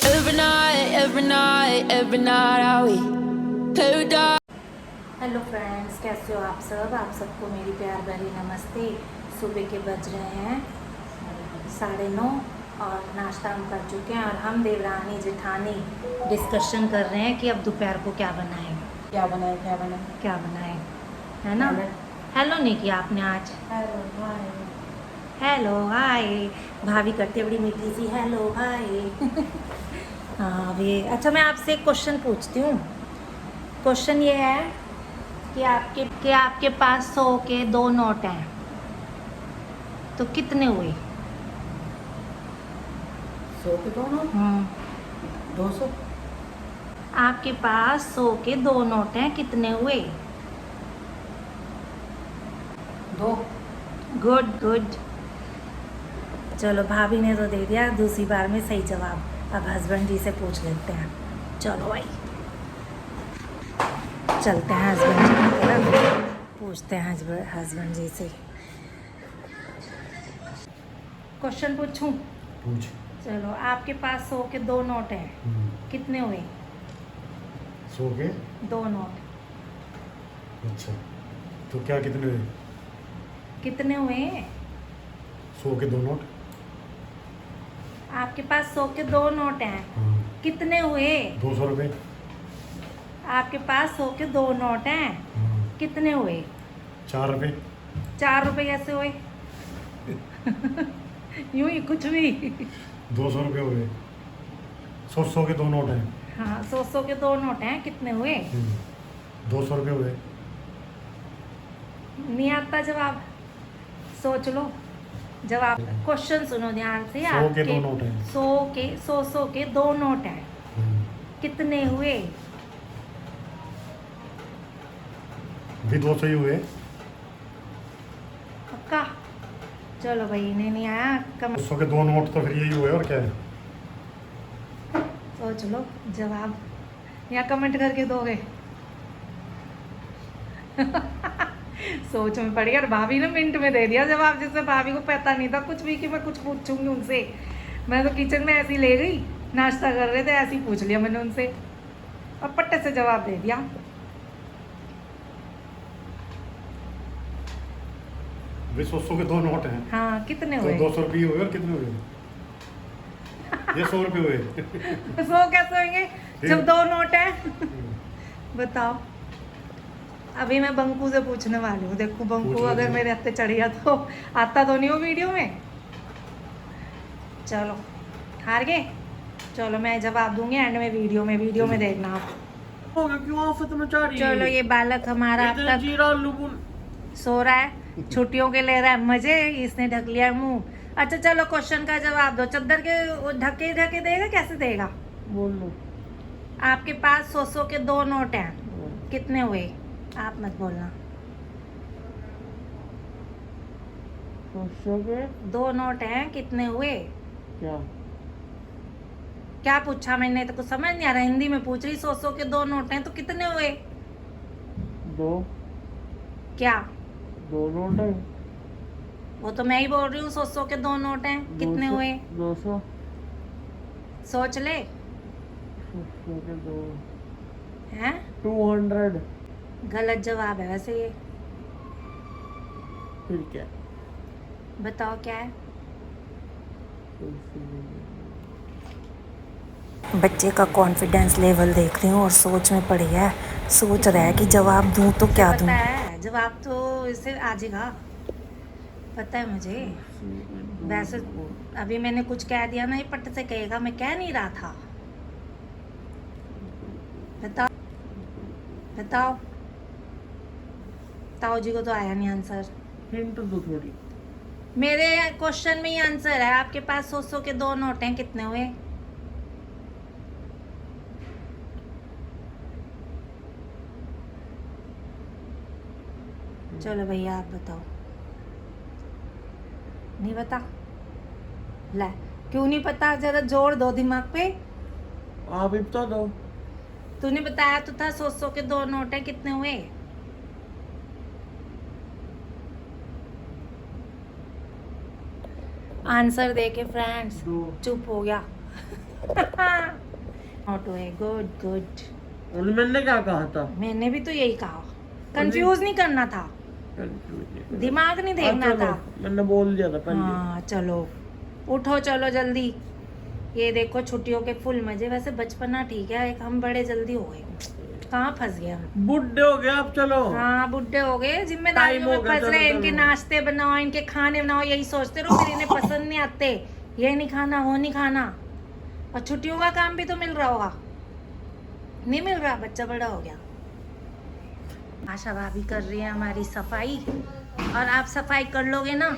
every night how we play with dark. Hello friends, कैसे हो आप सब? आप सबको मेरी प्यार भरी नमस्ते। सुबह के बज रहे हैं 9:30 और नाश्ता हम कर चुके हैं और हम देवरानी जेठानी डिस्कशन कर रहे हैं कि अब दोपहर को क्या बनाएं। क्या बनाए है ना? हेलो नहीं किया आपने आज? Hello hi. भाभी करती है बड़ी मीठी सी हेलो हाय। हाँ ये अच्छा, मैं आपसे एक क्वेश्चन पूछती हूँ। क्वेश्चन ये है कि आपके पास 100 के 2 नोट हैं तो कितने हुए? 100 के 2 नोट 200। आपके पास 100 के 2 नोट हैं, कितने हुए? 2। गुड। चलो भाभी ने तो दे दिया दूसरी बार में सही जवाब। अब हस्बैंड जी से पूछ लेते हैं। चलो भाई चलते हैं हस्बैंड जी की तरफ, पूछते हैं हस्बैंड जी से। क्वेश्चन पूछूं? पूछ। चलो, आपके पास 100 के 2 नोट हैं, कितने हुए? 100 के 2 नोट। अच्छा, तो क्या कितने हुए? कितने हुए? 100 के 2 नोट। आपके पास 100 के 2 नोट हैं, हाँ। कितने हुए? 200 रुपये। आपके पास 100 के 2 नोट हैं, हाँ। कितने हुए? 4 रुपये। 4 रुपये कैसे हुए? यूं ही कुछ भी। 200 रुपये हुए। 100 के 2 नोट हैं। हाँ, 100 के 2 नोट हैं, कितने हुए? 200 रुपये हुए। नहीं आता जवाब? सोच लो जवाब। क्वेश्चन सुनो ध्यान से। 100 के 2 नोट हैं। 100 के 2 नोट हैं, कितने हुए? भी 200 ही हुए। पक्का? चलो भाई, इन्हें नहीं आया 200 के 2 नोट तो फिर यही हुए, और क्या है? सोच लो जवाब, या कमेंट करके दोगे? सोच में पड़ी। और भाभी ने मिनट में दे दिया जवाब, जिससे भाभी को पता नहीं था कुछ भी कि मैं कुछ पूछूंगी उनसे। मैं तो किचन में ऐसी ले गई, नाश्ता कर रहे थे, ऐसे ही पूछ लिया मैंने उनसे और पट्टे से जवाब दे दिया। भी 100 के 2 नोट हैं। हाँ, कितने तो हुए? 200 रुपये हुए, और कितने हुए? ये 100 रुपये हुए। 100 कैसे होंगे जब 2 नोट हैं? बताओ। अभी मैं बंकू से पूछने वाली हूँ। देखो बंकू अगर मेरे हत्थे चढ़ गया तो आता तो नहीं हो वीडियो में। चलो हार गए। चलो मैं जवाब दूंगी एंड में, वीडियो में देखना आप। क्यों आफत मचा रही है? चलो, ये बालक हमारा अब तक जीरा लुबुल सो रहा है, छुट्टियों के ले रहा है मजे, इसने ढक लिया मुंह। अच्छा चलो, क्वेश्चन का जवाब दो। चद्दर के ढके ढके देगा, कैसे देगा? बोल लो। आपके पास 100 के 2 नोट हैं, कितने हुए? आप मत बोलना। 100 के 2 नोट हैं, कितने हुए? क्या पूछा मैंने? तो कुछ समझ नहीं आ रहा, हिंदी में पूछ रही। 100 के 2 नोट हैं तो कितने हुए? 2 क्या 2 नोट है? वो तो मैं ही बोल रही हूँ। 100 के 2 नोट हैं, कितने हुए? 200। सोच ले। 100 के 2 हैं? 200। गलत जवाब है वैसे ये। फिर क्या? बताओ क्या है? बच्चे का कॉन्फिडेंस लेवल देख रही हूँ और सोच में पड़ गया है। सोच रहा है कि जवाब दूँ तो क्या दूँ। जवाब तो इससे आ जाएगा, पता है मुझे। वैसे अभी मैंने कुछ कह दिया ना, ये पट से कहेगा मैं कह नहीं रहा था। बताओ ताऊ जी को तो आया नहीं आंसर। हिंट दो थोड़ी। मेरे क्वेश्चन में ही आंसर है। आपके पास 100 के 2 नोट हैं, कितने हुए? चलो भैया आप बताओ। नहीं पता? ला, क्यों नहीं पता? जरा जोर दो दिमाग पे। आप ही बता दो। तूने बताया तो था 100 के 2 नोट हैं, कितने हुए? आंसर दे के फ्रेंड्स चुप हो गया। नोट हुए, गुड गुड। और मैंने क्या कहा था? मैंने भी तो यही कहा, कंफ्यूज नहीं करना था, दिमाग नहीं देखना था। मैंने बोल दिया था पहले। हाँ चलो उठो, चलो जल्दी। ये देखो छुट्टियों के फुल मजे। वैसे बचपना ठीक है, एक हम बड़े जल्दी हो गए, कहाँ फंस गए हम। बुढ़े हो गए आप, चलो। हाँ बुढ़े हो गए, जिम्मेदारियों टाइम में हो गया, फंस चलो, रहे। चलो। इनके नाश्ते बनाओ, इनके खाने बनाओ, यही सोचते रहो, फिर इन्हें पसंद नहीं आते, ये नहीं खाना वो नहीं खाना। और छुट्टियों का काम भी तो मिल रहा होगा, नहीं मिल रहा, बच्चा बड़ा हो गया। आशा भाभी कर रही है हमारी सफाई, और आप सफाई कर लोगे ना,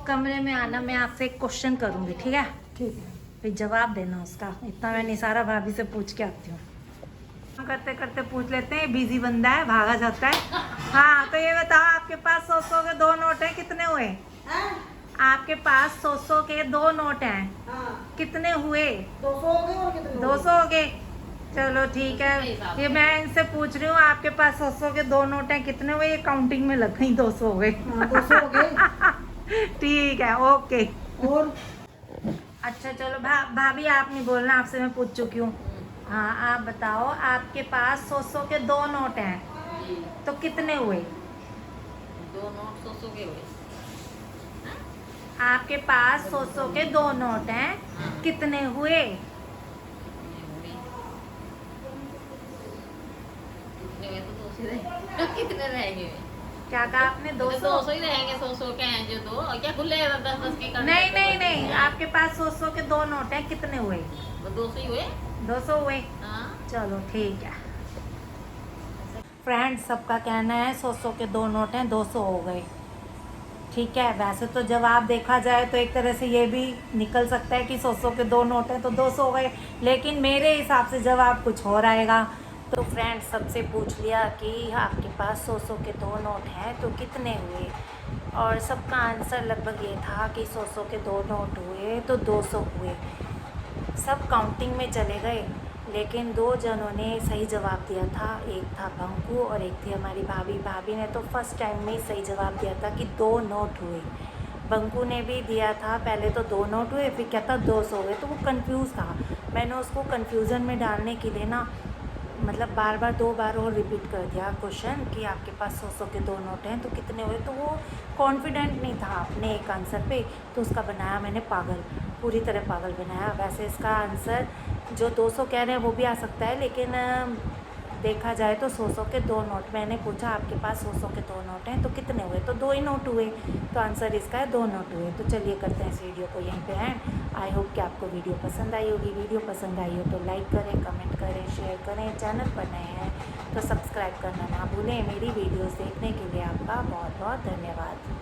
कमरे में आना, मैं आपसे एक क्वेश्चन करूंगी, ठीक है? ठीक है। फिर जवाब देना उसका। इतना मैं निसारा भाभी से पूछ के आती हूँ। करते करते पूछ लेते हैं, बिजी बंदा है, भागा जाता है। हाँ तो ये बताओ, आपके पास 100 के 2 नोट हैं, कितने हुए? आपके पास 100 के 2 नोट हैं, कितने हुए? 200 हो गए और कितने? 200 हो गए। चलो ठीक है, ये मैं इनसे पूछ रही हूँ, आपके पास 100 के 2 नोट हैं, कितने हुए? ये काउंटिंग में लग गई, 200 हो गए। 200 हो गए। ठीक है, ओके। और अच्छा चलो भाभी आप नहीं बोलना, आपसे मैं पूछ चुकी हूँ। हाँ आप बताओ, आपके पास 100 के 2 नोट हैं, तो कितने हुए? 2 नोट 100 के हुए। आपके पास 100 के 2 नोट हैं, कितने हुए? कितने हुए तो 200 रहेंगे। कितने रहेंगे? क्या कहा आपने? 200? 200 ही रहेंगे, 100 के हैं जो, तो क्या खुले 10-10 के करने? नहीं नहीं नहीं, आपके पास 100 के 2 नोट हैं, कितने हुए? वो 200 ही हुए। 200 हुए। हाँ। चलो ठीक है। फ्रेंड्स सबका कहना है 100 के 2 नोट हैं, 200 हो गए। ठीक है, वैसे तो जवाब देखा जाए तो एक तरह से ये भी निकल सकता है कि 100 के 2 नोट हैं तो 200 हो गए, लेकिन मेरे हिसाब से जवाब कुछ और आएगा। तो फ्रेंड्स सबसे पूछ लिया कि आपके पास 100 के 2 नोट हैं तो कितने हुए, और सबका आंसर लगभग ये था कि 100 के 2 नोट हुए तो 200 हुए। सब काउंटिंग में चले गए, लेकिन 2 जनों ने सही जवाब दिया था, एक था बंकू और एक थी हमारी भाभी। भाभी ने तो फर्स्ट टाइम में ही सही जवाब दिया था कि 2 नोट हुए। बंकू ने भी दिया था, पहले तो 2 नोट हुए, फिर क्या था 200 हुए, तो वो कंफ्यूज था। मैंने उसको कन्फ्यूज़न में डालने के लिए ना, मतलब बार बार 2 बार और रिपीट कर दिया क्वेश्चन कि आपके पास 100 के 2 नोट हैं तो कितने हुए। तो वो कॉन्फिडेंट नहीं था अपने एक आंसर पे, तो उसका बनाया मैंने पागल, पूरी तरह पागल बनाया। वैसे इसका आंसर जो 200 कह रहे हैं वो भी आ सकता है, लेकिन देखा जाए तो 100 के 2 नोट। मैंने पूछा आपके पास 100 के 2 नोट हैं तो कितने हुए, तो 2 ही नोट हुए, तो आंसर इसका है 2 नोट हुए। तो चलिए करते हैं इस वीडियो को यहीं पे एंड। आई होप कि आपको वीडियो पसंद आई होगी। वीडियो पसंद आई हो तो लाइक करें, कमेंट करें, शेयर करें। चैनल पर नए हैं तो सब्सक्राइब करना ना भूलें। मेरी वीडियोस देखने के लिए आपका बहुत बहुत धन्यवाद।